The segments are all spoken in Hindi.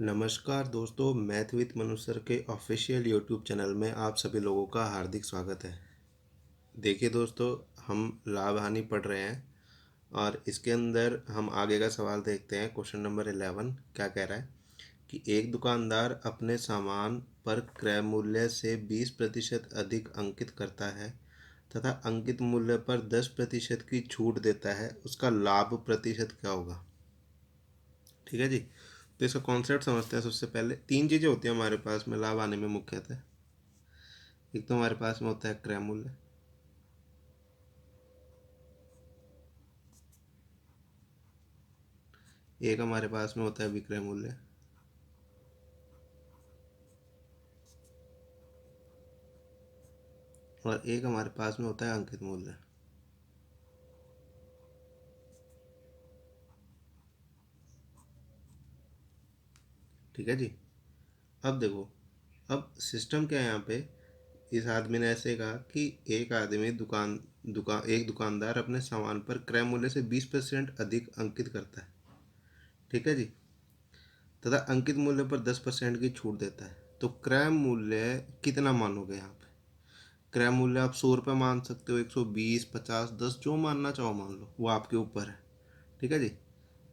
नमस्कार दोस्तों, मैथ विद मनु सर के ऑफिशियल यूट्यूब चैनल में आप सभी लोगों का हार्दिक स्वागत है। देखिए दोस्तों, हम लाभ हानि पढ़ रहे हैं और इसके अंदर हम आगे का सवाल देखते हैं। क्वेश्चन नंबर 11 क्या कह रहा है कि एक दुकानदार अपने सामान पर क्रय मूल्य से 20% अधिक अंकित करता है तथा अंकित मूल्य पर 10% की छूट देता है। उसका लाभ प्रतिशत क्या होगा? ठीक है जी। तो इसका कॉन्सेप्ट समझते हैं। सबसे पहले तीन चीज़ें होती हैं हमारे पास में लाभ आने में मुख्यतः। एक तो हमारे पास में होता है क्रय मूल्य, एक हमारे पास में होता है विक्रय मूल्य, और एक हमारे पास में होता है अंकित मूल्य। ठीक है जी। अब देखो, अब सिस्टम क्या है यहाँ पे। इस आदमी ने ऐसे कहा कि एक आदमी एक दुकानदार अपने सामान पर क्रय मूल्य से 20% अधिक अंकित करता है। ठीक है जी। तथा अंकित मूल्य पर 10% की छूट देता है। तो क्रय मूल्य कितना मानोगे यहाँ पे? क्रय मूल्य आप 100 रुपये मान सकते हो, 120, 50, 10, जो मानना चाहो मान लो, वो आपके ऊपर है। ठीक है जी।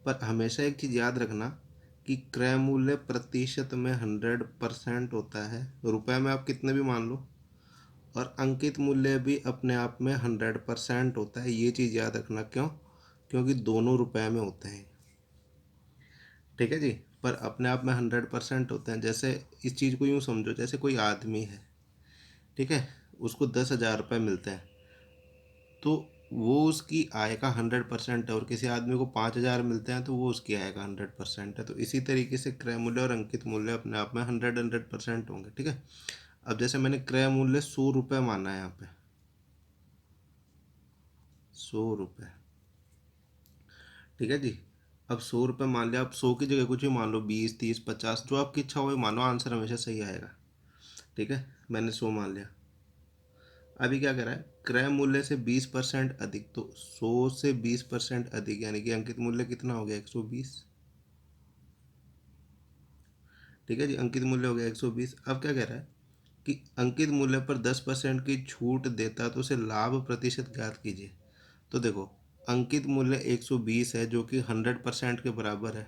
पर हमेशा एक चीज़ याद रखना कि क्रय मूल्य प्रतिशत में 100% होता है, रुपए में आप कितने भी मान लो, और अंकित मूल्य भी अपने आप में 100% होता है। ये चीज़ याद रखना। क्यों? क्योंकि दोनों रुपए में होते हैं। ठीक है जी। पर अपने आप में 100% होते हैं। जैसे इस चीज़ को यूँ समझो, जैसे कोई आदमी है, ठीक है, उसको 10,000 रुपये मिलते हैं, तो वो उसकी आय का 100% है। और किसी आदमी को 5,000 मिलते हैं तो वो उसकी आय का 100% है। तो इसी तरीके से क्रय मूल्य और अंकित मूल्य अपने आप में 100% होंगे। ठीक है। अब जैसे मैंने क्रय मूल्य 100 रुपये माना है यहाँ पे, 100 रुपये। ठीक है जी। अब 100 रुपये मान लिया। अब 100 की जगह कुछ भी मान लो, 20, 30, 50, जो आपकी इच्छा हो मानो, आंसर हमेशा सही आएगा। ठीक है, मैंने 100 मान लिया। अभी क्या कह रहा है? क्रय मूल्य से 20% अधिक। तो 100 से 20% अधिक यानी कि अंकित मूल्य कितना हो गया? 120। ठीक है जी, अंकित मूल्य हो गया 120। अब क्या कह रहा है कि अंकित मूल्य पर 10% की छूट देता तो उसे लाभ प्रतिशत ज्ञात कीजिए। तो देखो, अंकित मूल्य 120 है जो कि 100% के बराबर है।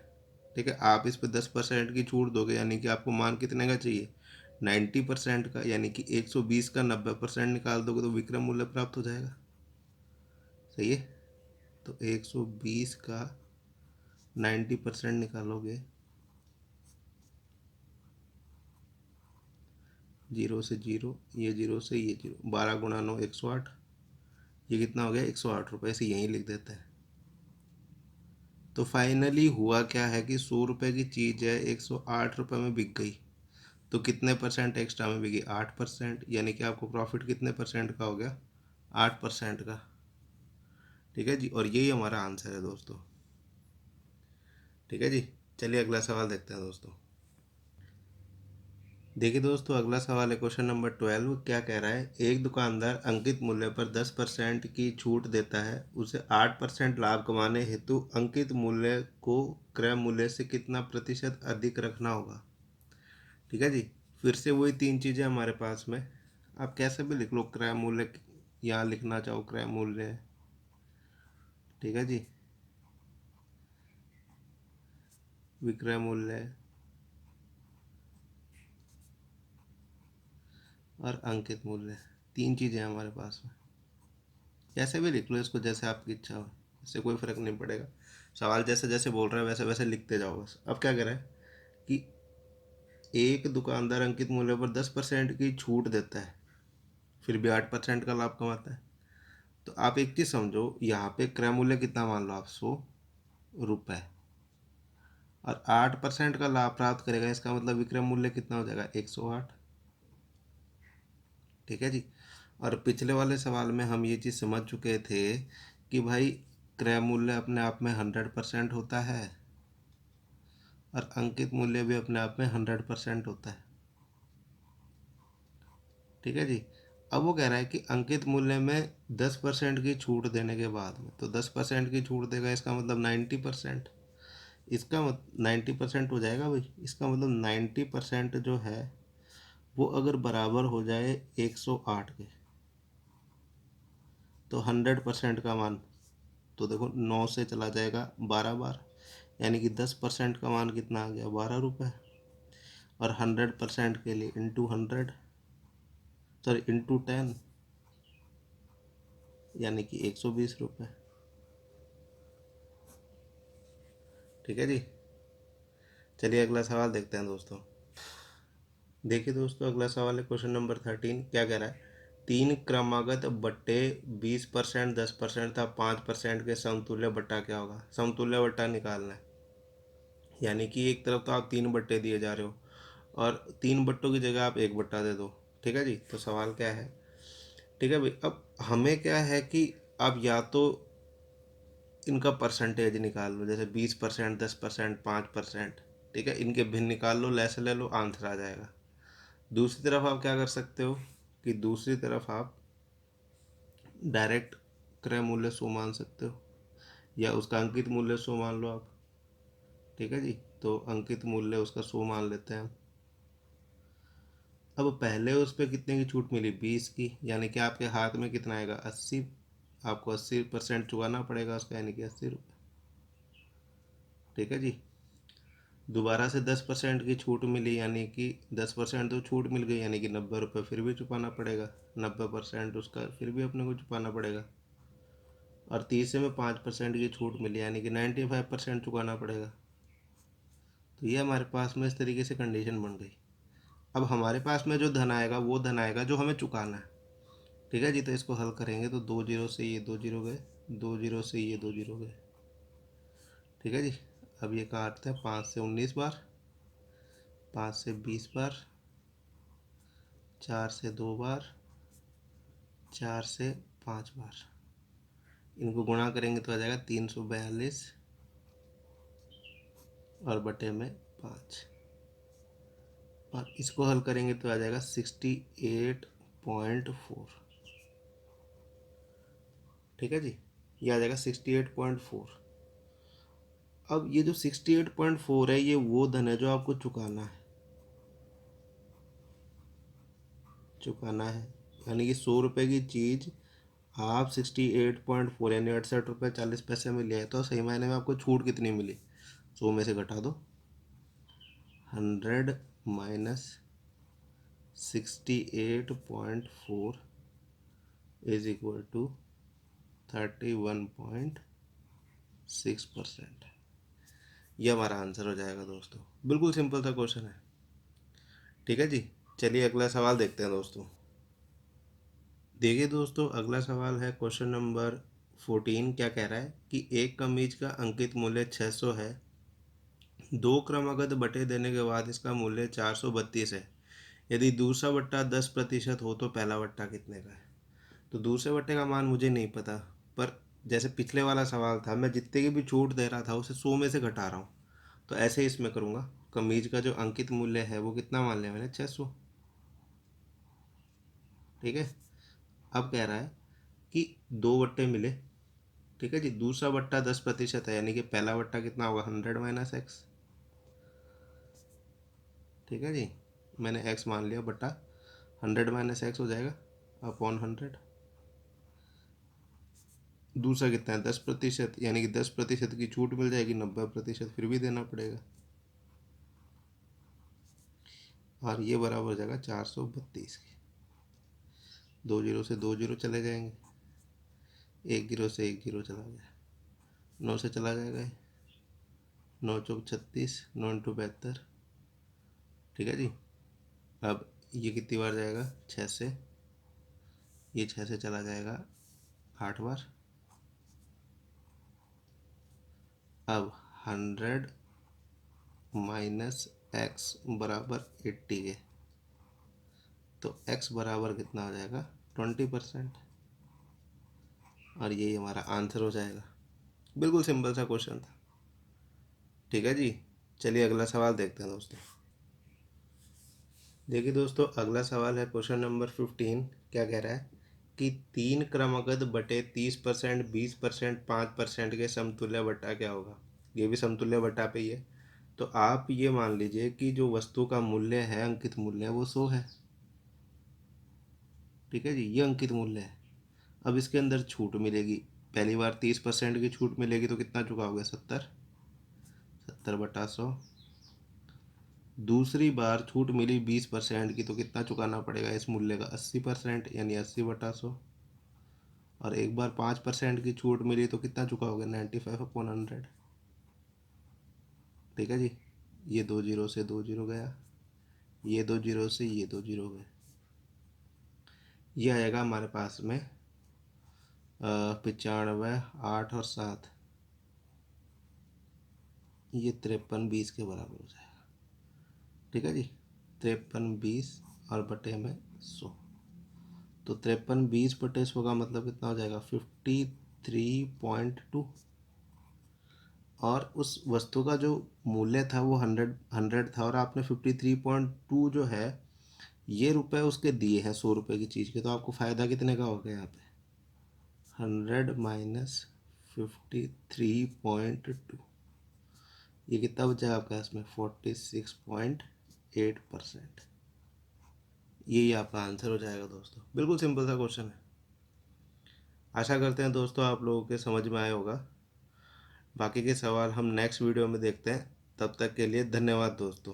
ठीक है, आप इस पर 10% की छूट दोगे यानी कि आपको मान कितने का चाहिए? 90% का। यानी कि 120 का 90% निकाल दोगे तो विक्रय मूल्य प्राप्त हो जाएगा। सही है। तो 120 का 90% निकालोगे, 0 से 0, ये 0 से ये 0, 12 × 9 108। ये कितना हो गया? 108 रुपये। से यहीं लिख देते हैं। तो फाइनली हुआ क्या है कि 100 रुपये की चीज़ है, 108 रुपये में बिक गई। तो कितने परसेंट एक्स्ट्रा में बिकी? 8%। यानी कि आपको प्रॉफिट कितने परसेंट का हो गया? 8% का। ठीक है जी। और यही हमारा आंसर है दोस्तों। ठीक है जी। चलिए अगला सवाल देखते हैं दोस्तों। देखिए दोस्तों, अगला सवाल है क्वेश्चन नंबर 12। क्या कह रहा है? एक दुकानदार अंकित मूल्य पर 10% की छूट देता है। उसे 8% लाभ कमाने हेतु अंकित मूल्य को क्रय मूल्य से कितना प्रतिशत अधिक रखना होगा? ठीक है जी। फिर से वही तीन चीज़ें हमारे पास में। आप कैसे भी लिख लो, क्रय मूल्य यहाँ लिखना चाहो क्रय मूल्य। ठीक है जी। विक्रय मूल्य और अंकित मूल्य, तीन चीज़ें हमारे पास में। कैसे भी लिख लो इसको, जैसे आपकी इच्छा हो। इससे कोई फ़र्क नहीं पड़ेगा। सवाल जैसे जैसे बोल रहा है वैसे वैसे लिखते जाओ बस। अब क्या कह रहा है कि एक दुकानदार अंकित मूल्य पर 10% की छूट देता है, फिर भी 8% का लाभ कमाता है। तो आप एक चीज़ समझो, यहाँ पे क्रय मूल्य कितना मान लो आप? 100 रुपये। और 8% का लाभ प्राप्त करेगा, इसका मतलब विक्रय मूल्य कितना हो जाएगा? 108। ठीक है जी। और पिछले वाले सवाल में हम ये चीज़ समझ चुके थे कि भाई क्रय मूल्य अपने आप में 100% होता है और अंकित मूल्य भी अपने आप में 100% होता है। ठीक है जी। अब वो कह रहा है कि अंकित मूल्य में 10% की छूट देने के बाद में, तो 10% की छूट देगा, इसका मतलब 90%। इसका 90% हो जाएगा भाई। इसका मतलब 90% जो है वो अगर बराबर हो जाए 108 के, तो 100% का मान, तो देखो 9 से चला जाएगा 12 बार, यानी कि 10% का मान कितना आ गया, 12 रुपये। और 100% के लिए इंटू 100, सॉरी इंटू 10, यानी कि 120 रुपये। ठीक है जी। चलिए अगला सवाल देखते हैं दोस्तों। देखिए दोस्तों, अगला सवाल है क्वेश्चन नंबर 13। क्या कह रहा है, तीन क्रमागत बट्टे 20%, 10% था 5% के समतुल्य बट्टा क्या होगा। समतुल्य बट्टा निकालना है, यानी कि एक तरफ तो आप तीन बट्टे दिए जा रहे हो और तीन बट्टों की जगह आप एक बट्टा दे दो। ठीक है जी। तो सवाल क्या है, ठीक है भाई, अब हमें क्या है कि अब या तो इनका परसेंटेज निकाल लो, जैसे 20%, 10%, 5%। ठीक है, इनके भिन्न निकाल लो, लैसे ले लो, आंसर आ जाएगा। दूसरी तरफ आप क्या कर सकते हो कि दूसरी तरफ आप डायरेक्ट क्रय मूल्य 100 मान सकते हो, या उसका अंकित मूल्य 100 मान लो आप। ठीक है जी। तो अंकित मूल्य उसका 100 मान लेते हैं हम। अब पहले उस पर कितने की छूट मिली, 20 की, यानी कि आपके हाथ में कितना आएगा, 80। आपको 80% चुकाना पड़ेगा उसका, यानी कि 80 रुपये। ठीक है जी। दोबारा से 10% की छूट मिली, यानी कि 10% तो छूट मिल गई, यानी कि 90 रुपये फिर भी चुकाना पड़ेगा। 90% उसका फिर भी अपने को चुकाना पड़ेगा। और तीसरे में 5% की छूट मिली, यानी कि 95% चुकाना पड़ेगा। तो ये हमारे पास में इस तरीके से कंडीशन बन गई। अब हमारे पास में जो धन आएगा वो धन आएगा जो हमें चुकाना है। ठीक है जी। तो इसको हल करेंगे तो 2 जीरो से ये 2 जीरो गए, 2 जीरो से ये 2 जीरो गए। ठीक है जी। अब ये काटते हैं, 5 से 19 बार, 5 से 20 बार, 4 से 2 बार, 4 से 5 बार। इनको गुणा करेंगे तो आ जाएगा 342 और बटे में 5। और इसको हल करेंगे तो आ जाएगा 68.4। ठीक है जी। ये आ जाएगा 68.4। अब ये जो 68.4 है, ये वो धन है जो आपको चुकाना है। यानी कि 100 रुपये की चीज़ आप 68.4 यानी 68 रुपये 40 पैसे में ले आए, तो सही मायने में आपको छूट कितनी मिली, 100 में से घटा दो, 100 माइनस 68.4 इज इक्वल टू 31.6%। ये हमारा आंसर हो जाएगा दोस्तों। बिल्कुल सिंपल सा क्वेश्चन है। ठीक है जी। चलिए अगला सवाल देखते हैं दोस्तों। देखिए दोस्तों, अगला सवाल है क्वेश्चन नंबर 14। क्या कह रहा है कि एक कमीज का अंकित मूल्य 600 है, दो क्रमागत बटे देने के बाद इसका मूल्य 432 है। यदि दूसरा बट्टा 10% हो तो पहला बट्टा कितने का है। तो दूसरे बट्टे का मान मुझे नहीं पता, पर जैसे पिछले वाला सवाल था, मैं जितने की भी छूट दे रहा था उसे 100 में से घटा रहा हूँ, तो ऐसे ही इसमें करूँगा। कमीज का जो अंकित मूल्य है वो कितना मान लिया मैंने, 600। ठीक है। अब कह रहा है कि दो बट्टे मिले। ठीक है जी। दूसरा बट्टा 10% है, यानी कि पहला बट्टा कितना होगा, 100 - x। ठीक है जी। मैंने x मान लिया, बट्टा 100 - x हो जाएगा अपॉन 100। दूसरा कितना है, 10%, यानी कि 10% की छूट मिल जाएगी, 90% फिर भी देना पड़ेगा। और ये बराबर हो जाएगा 432 के। 2 जीरो से 2 जीरो चले जाएंगे, एक जीरो से एक जीरो चला गया, 9 से चला जाएगा, 9 चौक 36, 9 इंटू 72। ठीक है जी। अब ये कितनी बार जाएगा, 6 से, ये 6 से चला जाएगा 8 बार। अब 100 माइनस एक्स बराबर 80 के, तो x बराबर कितना हो जाएगा, 20%। और यही हमारा आंसर हो जाएगा। बिल्कुल सिंपल सा क्वेश्चन था। ठीक है जी। चलिए अगला सवाल देखते हैं दोस्तों। देखिए दोस्तों, अगला सवाल है क्वेश्चन नंबर 15। क्या कह रहा है कि तीन क्रमागत बटे 30%, 20%, 5% के समतुल्य बट्टा क्या होगा। ये भी समतुल्य बटा पे ही है। तो आप ये मान लीजिए कि जो वस्तु का मूल्य है, अंकित मूल्य है, वो 100 है। ठीक है जी, ये अंकित मूल्य है। अब इसके अंदर छूट मिलेगी। पहली बार 30% की छूट मिलेगी तो कितना चुकाओगे? 70। 70/100। दूसरी बार छूट मिली 20% की तो कितना चुकाना पड़ेगा इस मूल्य का? 80%, यानी 80/100। और एक बार 5% की छूट मिली तो कितना चुकाओगे? 95/100। ठीक है जी। ये 2 जीरो से 2 जीरो गया, ये 2 जीरो से ये 2 जीरो गए। ये आएगा हमारे पास में 95, 8 और 7, ये 53/20 के बराबर हो जाएगा। ठीक है जी। 53/20 और बटे में 100, तो 53/20/100 का मतलब कितना हो जाएगा? 53.2। और उस वस्तु का जो मूल्य था वो 100 था, और आपने 53.2 जो है ये रुपए उसके दिए हैं 100 रुपये की चीज़ के, तो आपको फ़ायदा कितने का हो गया यहाँ पे? 100 माइनस 53.2, ये कितना बचा आपका इसमें? 46.8%। यही आपका आंसर हो जाएगा दोस्तों। बिल्कुल सिंपल सा क्वेश्चन है। आशा करते हैं दोस्तों आप लोगों के समझ में आया होगा। बाकी के सवाल हम नेक्स्ट वीडियो में देखते हैं। तब तक के लिए धन्यवाद दोस्तों।